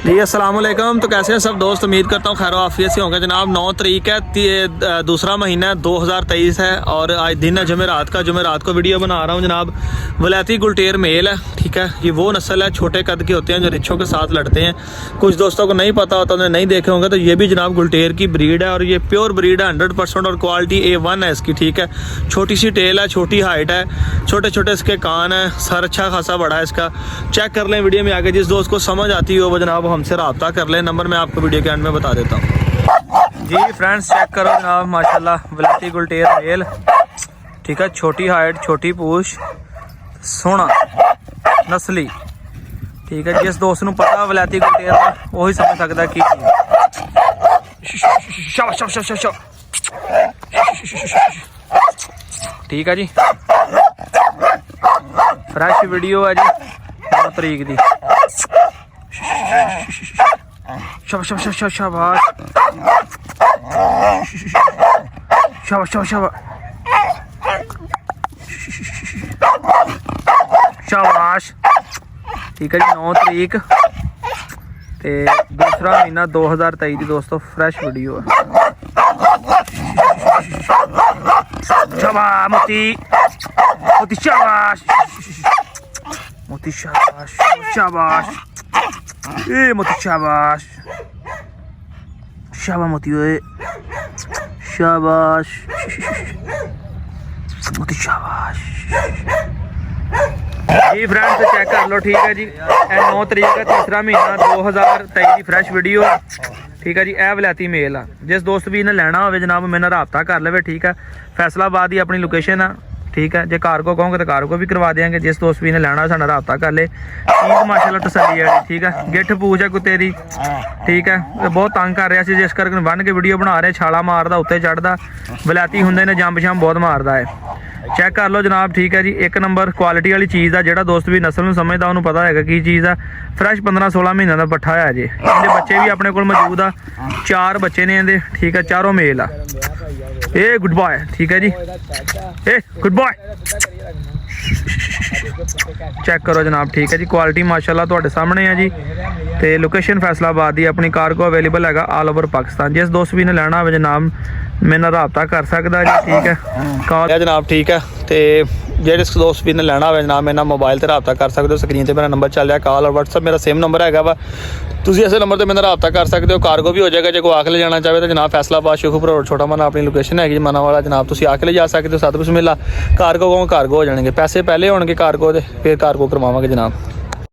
जी अस्सलाम वालेकुम। तो कैसे हैं सब दोस्त, उम्मीद करता हूँ खैर आफियत से होंगे जनाब। 9 तारीख है, दूसरा महीना है, 2023 है और आज दिन है जुमेरात का। जुमेरात को वीडियो बना रहा हूँ जनाब। वलैती गुलटेर मेल है, ठीक है। ये वो नस्ल है, छोटे कद के होते हैं जो रिच्छों के साथ लड़ते हैं। कुछ दोस्तों को नहीं पता होता, उन्हें नहीं देखे होंगे। तो ये भी जनाब गुलटेर की ब्रीड है और ये प्योर ब्रीड है 100% और क्वालिटी A1 है इसकी, ठीक है। छोटी सी टेल है, छोटी हाइट है, छोटे छोटे इसके कान है, सर अच्छा खासा बड़ा है इसका। चेक कर लें वीडियो में आगे, जिस दोस्त को समझ आती हो वो जनाब हमसे रब्ता कर लें। नंबर मैं आपको वीडियो के एंड में बता देता हूँ। जी फ्रेंड्स चेक करो जनाब, माशाल्लाह वलैती गुलटेर मेल, ठीक है। छोटी हाइट, छोटी पूछ, सोना नस्ली, ठीक है। जिस दोस्त ਨੂੰ पता वलैती गुलटेर ਦਾ वही समझ सकता की ठीक है जी। फ्रैश वीडियो है जी 9 तारीख की। शाबाश शाबाश शाबाश शाबाश शाबाश शाबाश, ठीक है जी। 9 तारीख ते दूसरा महीना 2023 की दोस्तों फ्रैश वीडियो है। शाबाश मोती मोती, शाबाश मोती, शाबाश शाबाश ए मोती, शाबाश शाबाश मोती ओए, शाबाश मोती, शाबाश जी। फ्रेंड्स चेक कर लो, ठीक है जी। 9 तारीख का तीसरा महीना 2023 की फ्रैश वीडियो, ठीक है जी। यह वलैती मेल है। जिस दोस्त भी इन्हें लेना हो जनाब मेरे नाल राबता कर ले, ठीक है। फैसलाबाद ही अपनी लोकेशन है, ठीक है। जे कार को कहोगे तो कार को भी करवा देंगे। जिस दोस्त भी इन्हें लेना साढ़ा राबता कर ले। चीज माशाल्लाह तसल्ली है, ठीक है। गिठ पूछ है कुत्ते दी, ठीक है। बहुत तंग कर रहा सी, जिस करके बन के वीडियो बना रहे। छाला मारदा, उत्ते चढ़दा, वलैती हुंदे ने जंप शंप बहुत मारदा है। चेक कर लो जनाब, ठीक है जी। एक नंबर क्वालिटी वाली चीज़ है। जो दोस्त भी नस्ल में समझदा उन्होंने पता है की चीज़ है। फ्रैश 15-16 महीनों का पट्ठा है जी। इनके बच्चे भी अपने को मौजूद आ, 4 बच्चे ने इनके, ठीक है। चारों मेल आ। ए गुड बॉय, ठीक है जी। ए गुड बॉय, चेक करो जनाब, ठीक है जी। क्वालिटी माशाल्लाह तुहाडे सामने है जी। तो लोकेशन फैसलाबाद की अपनी कार को अवेलेबल है ऑल ओवर पाकिस्तान। जिस दोस्त भी ने लेना हो जनाब मेरे नाल राबता कर सकता जी, ठीक है। कॉल जनाब, ठीक है। तो जेडे दोस्त भी ने लेना हो जनाब मेरे नाल मोबाइल से राबता कर सकते हो। स्क्रीन पर मेरा नंबर चल रहा, कॉल और व्हाट्सअप मेरा सेम नंबर है वा। तुम इस नंबर पर मेरे राबता कर सकते हो। कार्गो भी हो जाएगा। जो कोई आके ले जाना चाहे तो जनाब फैसलाबाद शुखुपुर रोड छोटा मना अपनी लोकेशन है मना वाला जनाब। तुम आके ले जा सकते हो। 7 बिस्मिल्लाह। कार्गो को कार्गो हो जाएंगे। पैसे पहले होंगे कार्गो के, फिर कार्गो करवावांगे जनाब।